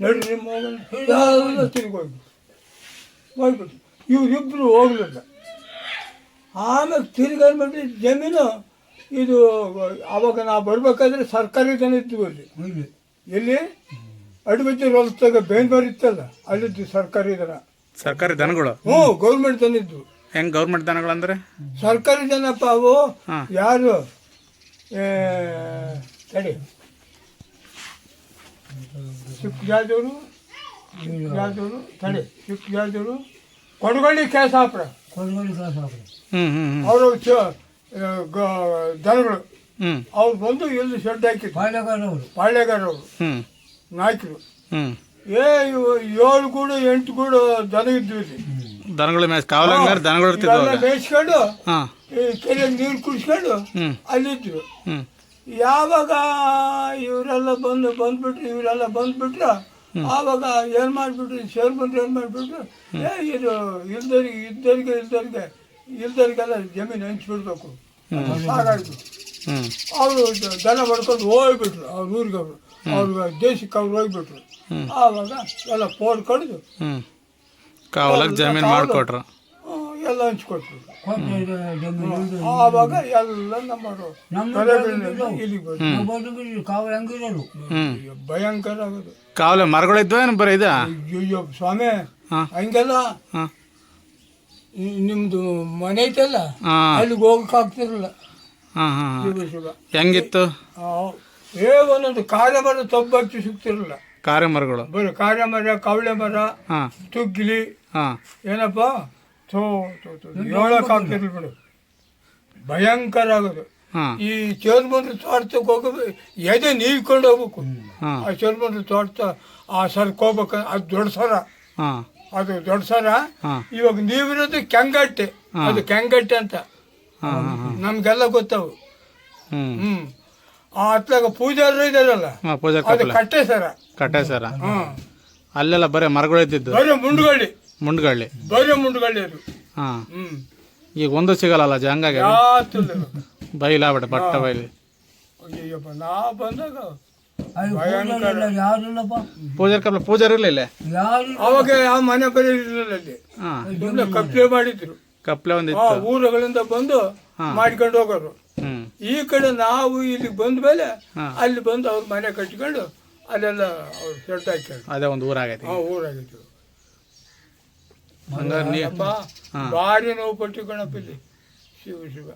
ನಡಿ ನಿಮ್ಮ ಎಲ್ಲ ತಿರುಗಿ ಹೋಗ್ಬಿಟ್ಟು ಇವರಿಬ್ಬರು ಹೋಗಲಿಲ್ಲ. ಆಮೇಲೆ ತಿರುಗಿ ಅಂದ್ಬಿಟ್ಟು ಜಮೀನು ಇದು ಆವಾಗ ನಾವು ಬರ್ಬೇಕಾದ್ರೆ ಸರ್ಕಾರಿ ಜನ ಇದ್ವು ಅಲ್ಲಿ. ಎಲ್ಲಿ ಅಡ್ಬಜ್ಜಿ ಹೊಲದಾಗ ಬೇಂದೂರು ಇತ್ತಲ್ಲ, ಅಲ್ಲಿದ್ದು ಸರ್ಕಾರಿ ದನಗಳು. ಗೌರ್ಮೆಂಟ್ ದನ ಇದ್ವು. ಹೆಂಗ್ ಗೌರ್ಮೆಂಟ್ ದನಗಳು ಅಂದ್ರೆ ಸರ್ಕಾರಿ ಜನಪ್ಪ ಅವು. ಯಾರು ತಡಿ ಸಿಕ್ಕಾದವರು ಕೊಡಗಳ್ಳಿ ಕೇಸಾಪುರ ಅವರು ದನಗಳು ಅವ್ರು ಬಂದು ಎಲ್ಲಿ ಶೆಡ್ ಹಾಕಿದ್ರು. ಪಾಳ್ಯಗಾರವರು ನಾಯಕರು. 7 ಗೂಡು 8 ಗೂಡು ದನ ಇದ್ವು ಇಲ್ಲಿ. ದನಗಳು ಮೇಯಿಸ್ಕೊಂಡು ಕೆರೆ ನೀರು ಕುಡಿಸ್ಕೊಂಡು ಅಲ್ಲಿದ್ರು. ಯಾವಾಗ ಇವರೆಲ್ಲ ಬಂದ್ಬಿಟ್ರು ಆವಾಗ ಏನು ಮಾಡಿಬಿಟ್ರು, ಸೇರ್ಬಂದ್ರೆ ಏನು ಮಾಡಿಬಿಟ್ರು, ಇದು ಇಲ್ದರಿಗೆಲ್ಲ ಜಮೀನು ಹಂಚ್ಬಿಡ್ಬೇಕು ಸಾಗಾಯ್ತು. ಅವರು ದನ ಬಡ್ಕೊಂಡು ಹೋಗ್ಬಿಟ್ರು ಅವ್ರ ಊರಿಗೆ. ಅವ್ರ ದೇಶಕ್ಕೆ ಅವ್ರು ಹೋಗ್ಬಿಟ್ರು. ಆವಾಗ ಎಲ್ಲ ಫೋನ್ ಕಡಿದು ಜಮೀನು ಮಾಡಿಕೊಟ್ರು, ಎಲ್ಲ ಹಂಚ್ಕೊಟ್ರು. ಆವಾಗ ಎಲ್ಲ ಭಯಂಕರ ಆಗೋದು. ಕಾವಲೆ ಮರಗಳಿದ್ವ ಏನು ಬರೀ ಇದ? ಅಯ್ಯೋ ಸ್ವಾಮಿ, ಹಂಗೆಲ್ಲ ನಿಮ್ದು ಮನೆ ಐತಲ್ಲ ಅಲ್ಲಿಗೆ ಹೋಗಕ್ ಆಗ್ತಿರಲಿಲ್ಲ. ಹೆಂಗಿತ್ತು? ಒಂದೊಂದು ಕಾರ್ಯಮರ ತೊಬ್ಬಚ್ಚಿ ಸಿಗ್ತಿರಲಿಲ್ಲ. ಕಾರ್ಯಮರಗಳು ಬರೀ ಕಾರ್ಯಮರ, ಕವಳೆ ಮರ, ತುಗ್ಗಿಲಿ, ಏನಪ್ಪ ಹೇಳಕ್ ಆಗ್ತಿರ್ಲಿ ಬಿಡು. ಭಯಂಕರ ಆಗೋದು. ಈ ಚೇರ್ಮಂದ್ರ ತೋಟಕ್ಕೆ ಹೋಗ್ಬೇಕು, ಎದೆ ನೀವ್ಕೊಂಡು ಹೋಗ್ಬೇಕು. ಆ ಚೇರ್ಮಂದ್ರ ತೋಟ ಆ ಸರ್ಕ್ ಹೋಗ್ಬೇಕು. ಅದು ದೊಡ್ಡ ಸರ. ಇವಾಗ ನೀವಿರೋದು ಕೆಂಗಟ್ಟೆ, ಅದು ಕೆಂಗಟ್ಟೆ ಅಂತ ನಮ್ಗೆಲ್ಲ ಗೊತ್ತವು. ಆ ಹತ್ಲಾಗ ಪೂಜಾರರು ಇದಾರಲ್ಲ, ಅದು ಕಟ್ಟೆ ಸರ. ಅಲ್ಲೆಲ್ಲ ಬರೀ ಮರಗಳು ಇದ್ದಿದ್ದು, ಬರೀ ಮುಂಡ್ಗಳ್ಳಿ ಬರೀ ಮುಂಡ್ಗಳ್ಳಿ ಅದು. ಈಗ ಒಂದು ಸಿಗಲ್ಲ ಹಂಗಾಗಿ ಬೈಲಾಬಿಡ ಬಟ್ಟ ಬೈಲಿ. ಅಯ್ಯಪ್ಪ ನಾ ಬಂದಾಗ ಪೂಜಾರಿ ಇರಲಿಲ್ಲ ಅವಾಗ. ಯಾವ ಮನೆ ಬರೀ ಇರಲಿಲ್ಲ ಅಲ್ಲಿ, ಕಪ್ಲೆ ಮಾಡಿದ್ರು. ಕಪ್ಲೆ ಒಂದು ಊರುಗಳಿಂದ ಬಂದು ಮಾಡ್ಕೊಂಡು ಹೋಗೋರು. ಈ ಕಡೆ ನಾವು ಇಲ್ಲಿಗೆ ಬಂದ ಮೇಲೆ ಅಲ್ಲಿ ಬಂದು ಅವ್ರ ಮನೆ ಕಟ್ಕೊಂಡು ಅಲ್ಲೆಲ್ಲ ಅವ್ರು ಸೆಟ್ ಹಾಕ್ಕೊಂಡು ಅದೇ ಒಂದು ಊರಾಗೈತಿ. ಊರಾಗಿತ್ತು. ಭಾರಿ ನೋವು ಪಟ್ಟು ಗಣಪ ಇಲ್ಲಿ ಶಿವ.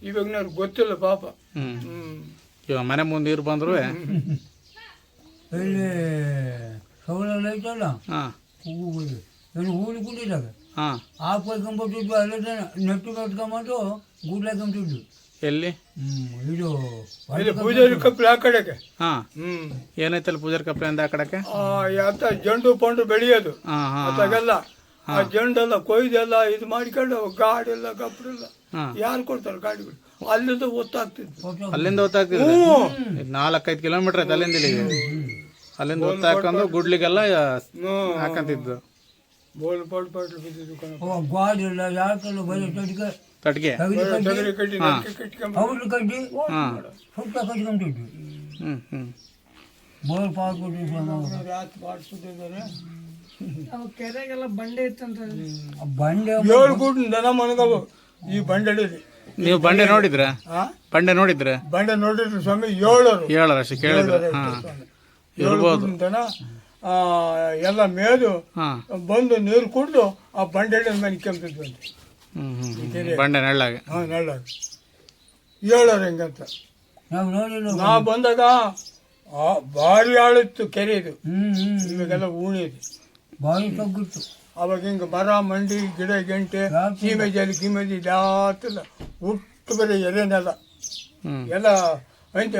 ಇವಾಗ ನನಗೆ ಗೊತ್ತಿಲ್ಲ ಪಾಪ. ಇವಾಗ ಮನೆ ಮುಂದೆ ನೀರು ಬಂದ್ರು ಇಲ್ಲಿ ಸೌಳೆಲ್ಲ ಐತಲ್ಲ ಹಾಂ ಹೂವು ಏನು ಹೂಳು ಕುಂಡಿದಾಗ ಹಾಂ ಹಾಕ್ಬೇಕಂಬಿಟ್ಟಿದ್ವು ಅಲ್ಲದೆ ನೆಟ್ಟು ಕಟ್ಕೊಂಬಂದು ಗುಡ್ಲಾಕೊಂಬಿಟ್ಟಿದ್ವು. ಎಲ್ಲಿ? ಇದು ಇಲ್ಲಿ ಪೂಜಾರಿ ಕಪ್ಪಲು ಆ ಕಡೆಗೆ. ಹಾಂ ಏನೈತಲ್ಲ ಪೂಜಾರಿ ಕಪ್ಲೆಯಿಂದ ಆ ಕಡೆಗೆ? ಯಾತ ಜಂಡು ಪಂಡು ಬೆಳೆಯೋದು ಹಾಂ ಹಾಂ ಅದಾಗೆಲ್ಲ ಆ ಜಂಡೆಲ್ಲ ಕೊಯ್ದೆಲ್ಲ ಇದು ಮಾಡ್ಕೊಂಡು ಗಾಡಿ ಎಲ್ಲ ಕಪ್ಪರೆಲ್ಲ ಹಾಂ ಯಾರು ಕೊಡ್ತಾರೆ ಗಾಡಿಗಳು ಅಲ್ಲಿಂದ ಒತ್ತಾಗ್ತಿದ್ವು. ಅಲ್ಲಿಂದ ಹೊತ್ತಾಗ್ತಿದ್ರು 4-5 ಕಿಲೋಮೀಟರ್ ಐತೆ ಅಲ್ಲಿಂದ ಇಲ್ಲಿಗೆ. ಅಲ್ಲಿಂದ ಹೊತ್ತಾಕೊಂಡು ಗುಡ್ಲಿಗೆಲ್ಲ ಹಾಕಂತಿದ್ದು. ಬೋಲ್ ಪಟ್ ಪಟ್ಲು ಬಿದ್ದಿದ್ದು ಕಣ. ಗಾಡಿ ಎಲ್ಲ ಯಾಕೆಲ್ಲ ಬರೀ ತಡ್ಗೆ ತಟ್ಗೆ ಟಗರಿ ಕಟ್ಟಿ ನಕ್ಕೆ ಕಟ್ಕೊಂಡ್ ಅವ್ರು ಕಟ್ಟಿ ಹಾಂ ಸುತ್ತ ಕಟ್ಕೊಂಬಿಟ್ಟಿದ್ವಿ. ಹ್ಞೂ ಬೋರ್ ಪಾಲ್ಕೊಟ್ಟಿದ್ವಿ. ರಾತ್ರಿ ಮಾಡಿಸ್ಬಿಟ್ಟಿದ್ದಾರೆ. ಬಂಡೆ 7 ಗುಡ್ ದನ ಮನಗವು ಈ ಬಂಡೆಡಿ. ನೀವು ಬಂಡೆ ನೋಡಿದ್ರ? ಆ ಬಂಡೆ ನೋಡಿದ್ರ? ಬಂಡೆ ನೋಡಿದ್ರು ಸ್ವಾಮಿ 7 ಹೇಳರಷ್ಟು ಕೇಳಿದ್ರ? ಹಾಂ 7 ಗುಡ್ ದನ ಎಲ್ಲ ಮೇದು ಹಾಂ ಬಂದು ನೀರು ಕುಡಿದು ಆ ಬಂಡೆಡಿ ಮನೆ ಕೆಂಪಿದ್ವಂತೆ. ಬಂಡೆ ನೆಳ್ಳಾಗ. ಹಾಂ ನೆಳ್ಳಾಗ 7 ಹೆಂಗಂತ ನಾವು ನೋಡಿಲ್ಲ. ನಾ ಬಂದಾಗ ಭಾರಿ ಆಳಿತ್ತು ಕೆರೆ ಇದು. ಇವಾಗೆಲ್ಲ ಊಣಿ ಇದೆ. ಬಾಯಿ ತಗ್ಗಿತ್ತು. ಅವಾಗ ಹಿಂಗೆ ಮರ ಮಂಡಿ ಗಿಡ ಗೆಂಟೆ ಸೀಮೆ ಜಲಿ ಗಿಮೆಜಿ ಜಾತಿಲ್ಲ ಹುಟ್ಟು ಬರೀ ಎಲೆನೆಲ್ಲ ಎಲ್ಲ ಹಂಚ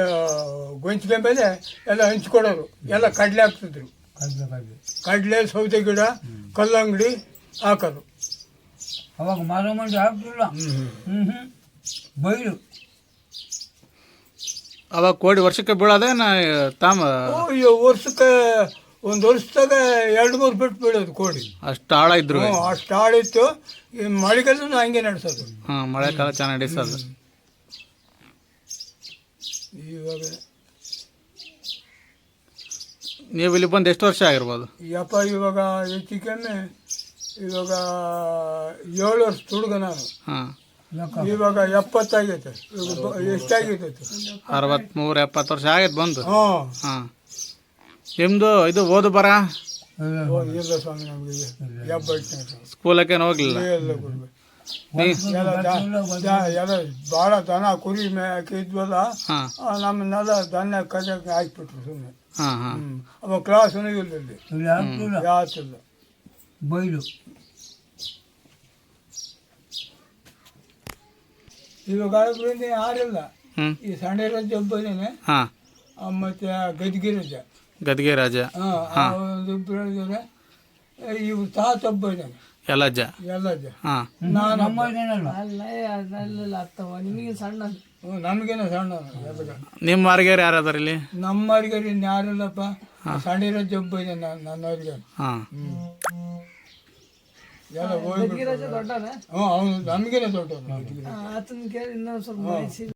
ಗೊಂಚಿಗೆ ಮೇಲೆ ಎಲ್ಲ ಹಂಚ್ಕೊಡೋರು. ಎಲ್ಲ ಕಡಲೆ ಹಾಕ್ತಿದ್ರು. ಕಡಲೆ ಸೌತೆ ಗಿಡ ಕಲ್ಲಂಗಡಿ ಹಾಕೋದು. ಅವಾಗ ಮರ ಮಂಡಿ ಹಾಕ್ತಿಲ್ಲ. ಬೈಲು ಅವಾಗ ಕೋಡಿ ವರ್ಷಕ್ಕೆ ಬೀಳೋದೇ ತಾಮ ಅಯ್ಯೋ ವರ್ಷಕ್ಕೆ ಒಂದು ವರ್ಷದಾಗ 2-3 ಬಿಟ್ಟು ಬೀಳೋದು ಕೋಡಿ. ಅಷ್ಟು ಆಳ ಇದ್ರು. ಅಷ್ಟು ಆಳಿತ್ತು. ಈ ಮಳೆಗಾಲೂ ಹಂಗೆ ನಡೆಸೋದು. ಹಾಂ ಮಳೆಕಾಲ ಚೆನ್ನಾಗಿ ನಡೆಸೋದು. ಇವಾಗ ನೀವು ಇಲ್ಲಿ ಬಂದು ಎಷ್ಟು ವರ್ಷ ಆಗಿರ್ಬೋದು? ಯಪ್ಪ ಇವಾಗ ಹೆಚ್ಚು ಕಮ್ಮಿ ಇವಾಗ 7 ವರ್ಷ ತುಡುಗ ನಾನು. ಹಾಂ ಇವಾಗ 70 ಆಗೈತೆ. ಎಷ್ಟಾಗೈತೆ? 63-70 ವರ್ಷ ಆಗೈತೆ ಬಂದು. ಹಾಂ ಹಾಂ ನಿಮ್ಮದು ಇದು ಓದು ಬರ ಇಲ್ಲ ಸ್ವಾಮಿ ನಮಗೆ ಸ್ಕೂಲಕ್ಕೆ ಹೋಗ್ಲಿಲ್ಲ? ಎಲ್ಲ ಕೊಡ್ಬೇಕು. ಎಲ್ಲ ಭಾಳ ದನ ಕುರಿ ಮೇಕಿದ್ವಲ್ಲ ಹಾಂ ನಮ್ಮನ್ನೆಲ್ಲ ದನ ಕಜಕ್ಕೆ ಹಾಕ್ಬಿಟ್ರು ಸುಮ್ಮನೆ. ಹಾಂ ಹಾಂ ಅವಾಗ ಕ್ಲಾಸೂ ಇಲ್ಲ ಇಲ್ಲಿ ಇಲ್ಲಿ ಹಾಕ್ತಿಲ್ಲ. ಯಾತಿಲ್ಲ. ಬೈಲು ಇವಾಗ ಆಡೋದ್ರಿಂದ ಯಾರಿಲ್ಲ. ಹ್ಞೂ ಈ ಸಂಡೆ ರಜೆ ಒಬ್ಬ ಇದ್ದಾನೆ. ಹಾಂ ಮತ್ತೆ ಗದ್ಗೆ ರಜೆ. ಗದ್ಗೆ ರಾಜ ಒಂದು ಹೇಳಿದ್ದಾರೆ. ಇವ್ ತಾತ ಒಬ್ಬ ಇದ್ದಾನೆ. ಎಲ್ಲಜ್ಜ. ಎಲ್ಲಜ್ಜ. ಹಾಂ ನಾನು ನಮಗೇನ ಸಣ್ಣ ನಿಮ್ಮ ಮಾರ್ಗೇರು ಯಾರು ಅದಾರ ಇಲ್ಲಿ? ನಮ್ಮವ್ರಿಗೆ ಇನ್ಯಾರಿಲ್ಲಪ್ಪ. ಸಂಡೆ ರಜೆ ಒಬ್ಬ ಇದ್ದಾನೆ ನನ್ನವ್ರಿಗೆ. ಹಾಂ ಎಲ್ಲ ಹೋಗಿ. ಹ್ಞೂ ಅವ್ನು ನಮಗೇನೆ ದೊಡ್ಡವನು.